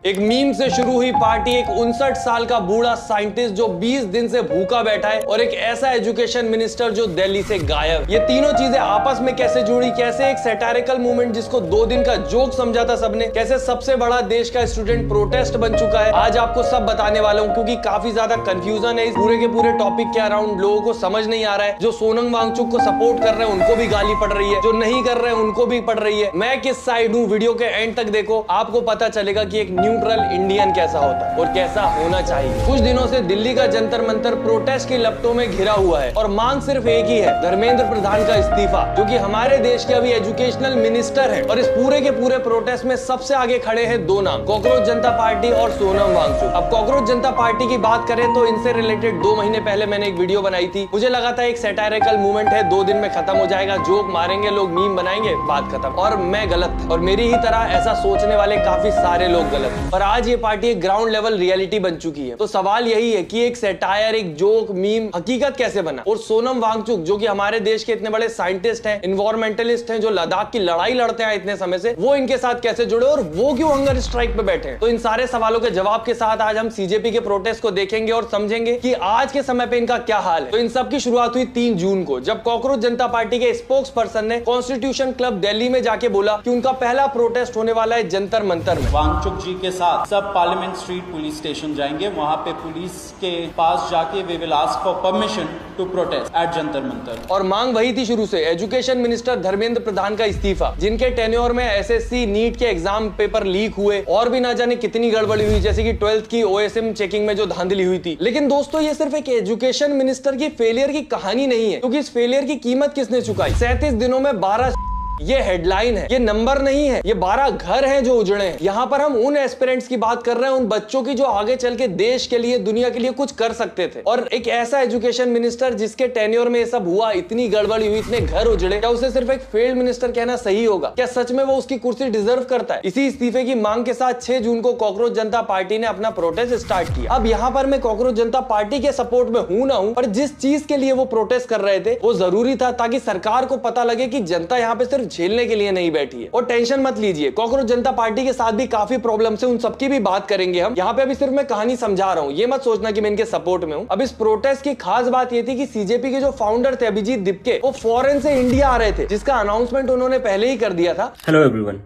एक मीम से शुरू हुई पार्टी, एक 59 साल का बूढ़ा साइंटिस्ट जो 20 दिन से भूखा बैठा है, और एक ऐसा एजुकेशन मिनिस्टर जो दिल्ली से गायब। ये तीनों चीजें आपस में कैसे जुड़ी, कैसे एक सैटारिकल मूवमेंट जिसको 2 दिन का जोक समझा था सबने, कैसे सबसे बड़ा देश का स्टूडेंट प्रोटेस्ट बन चुका है, आज आपको सब बताने वाला हूँ। क्योंकि काफी ज्यादा कंफ्यूजन है इस पूरे के पूरे टॉपिक के अराउंड, लोगों को समझ नहीं आ रहा है। जो सोनम वांगचुक को सपोर्ट कर रहे हैं उनको भी गाली पड़ रही है, जो नहीं कर रहे हैं उनको भी पड़ रही है। मैं किस साइड हूँ, वीडियो के एंड तक देखो, आपको पता चलेगा कि एक न्यूट्रल इंडियन कैसा होता है और कैसा होना चाहिए। कुछ दिनों से दिल्ली का जंतर मंतर प्रोटेस्ट की लपटों में घिरा हुआ है और मांग सिर्फ एक ही है, धर्मेंद्र प्रधान का इस्तीफा, जो कि हमारे देश के अभी एजुकेशनल मिनिस्टर है। और इस पूरे के पूरे प्रोटेस्ट में सबसे आगे खड़े हैं 2 नाम, कॉकरोच जनता पार्टी और सोनम वांगचुक। अब कॉकरोच जनता पार्टी की बात करें तो इनसे रिलेटेड 2 महीने पहले मैंने एक वीडियो बनाई थी। मुझे लगा था एक सैटारिकल मूवमेंट है, 2 दिन में खत्म हो जाएगा, जोक मारेंगे लोग, मीम बनाएंगे, बात खत्म। और मैं गलत था, और मेरी ही तरह ऐसा सोचने वाले काफी सारे लोग गलत हैं। और आज ये पार्टी एक ग्राउंड लेवल रियलिटी बन चुकी है। तो सवाल यही है कि एक सैटायर, एक जोक, मीम हकीकत कैसे बना। और सोनम वांगचुक जो कि हमारे देश के इतने बड़े साइंटिस्ट हैं, इन्वायरमेंटलिस्ट हैं, जो लद्दाख की लड़ाई लड़ते हैं इतने समय से, वो इनके साथ कैसे जुड़े और वो क्यों हंगर स्ट्राइक पे बैठे हैं। तो इन सारे सवालों के जवाब के साथ आज हम सीजेपी के प्रोटेस्ट को देखेंगे और समझेंगे कि आज के समय पे इनका क्या हाल है। तो इन सब की शुरुआत हुई 3 जून को, जब कॉकरोच जनता पार्टी के स्पोक्स पर्सन ने कॉन्स्टिट्यूशन क्लब दिल्ली में जाके बोला कि उनका पहला प्रोटेस्ट होने वाला है जंतर मंतर में। वांगचुक जी के साथ सब पार्लियामेंट स्ट्रीट पुलिस स्टेशन जाएंगे, वहां पे पुलिस के पास जाके we will ask for permission to protest at Jantar Mantar. और मांग वही थी शुरू से, एजुकेशन मिनिस्टर धर्मेंद्र प्रधान का इस्तीफा, जिनके टेन्योर में एसएससी नीट के एग्जाम पेपर लीक हुए और भी ना जाने कितनी गड़बड़ी हुई, जैसे कि 12th की ओएसएम चेकिंग में जो धांधली हुई थी। लेकिन दोस्तों ये सिर्फ एक एजुकेशन मिनिस्टर की फेलियर की कहानी नहीं है, क्योंकि इस फेलियर की कीमत किसने चुकाई। 37 दिनों में 12 ये हेडलाइन है, ये नंबर नहीं है, ये 12 घर हैं जो उजड़े हैं। यहाँ पर हम उन एस्पिरेंट्स की बात कर रहे हैं, उन बच्चों की जो आगे चल के देश के लिए, दुनिया के लिए कुछ कर सकते थे। और एक ऐसा एजुकेशन मिनिस्टर जिसके टेन्योर में ये सब हुआ, इतनी गड़बड़ी हुई, इतने घर उजड़े, क्या उसे सिर्फ एक फेल्ड मिनिस्टर कहना सही होगा? क्या सच में वो उसकी कुर्सी डिजर्व करता है? इसी इस्तीफे की मांग के साथ 6 जून को कॉकरोच जनता पार्टी ने अपना प्रोटेस्ट स्टार्ट किया। अब यहाँ पर मैं कॉकरोच जनता पार्टी के सपोर्ट में हूं ना हूं, पर जिस चीज के लिए वो प्रोटेस्ट कर रहे थे वो जरूरी था, ताकि सरकार को पता लगे कि जनता यहाँ पे सिर्फ झेलने के लिए नहीं बैठी है। और टेंशन मत लीजिए, कॉकरोच जनता पार्टी के साथ भी काफी प्रॉब्लम है, उन सबकी भी बात करेंगे हम। यहाँ पे अभी सिर्फ मैं कहानी समझा रहा हूँ, ये मत सोचना कि मैं इनके सपोर्ट में हूँ। अब इस प्रोटेस्ट की खास बात ये थी कि सीजेपी के जो फाउंडर थे अभिजीत दिपके, वो फॉरेन से इंडिया आ रहे थे, जिसका अनाउंसमेंट उन्होंने पहले ही कर दिया था। Hello everyone,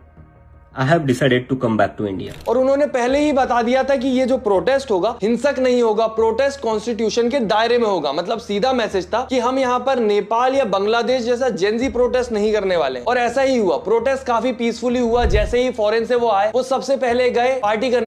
I have decided to come back to India. और उन्होंने पहले ही बता दिया था कि ये जो प्रोटेस्ट होगा हिंसक नहीं होगा, प्रोटेस्ट कॉन्स्टिट्यूशन के दायरे में होगा। मतलब सीधा मैसेज था कि हम यहाँ पर नेपाल या बांग्लादेश जैसा जेनजी प्रोटेस्ट नहीं करने वाले। और ऐसा ही हुआ, प्रोटेस्ट काफी पीसफुली हुआ। जैसे ही फॉरेन से वो आए, वो सबसे पहले गए पार्टी करने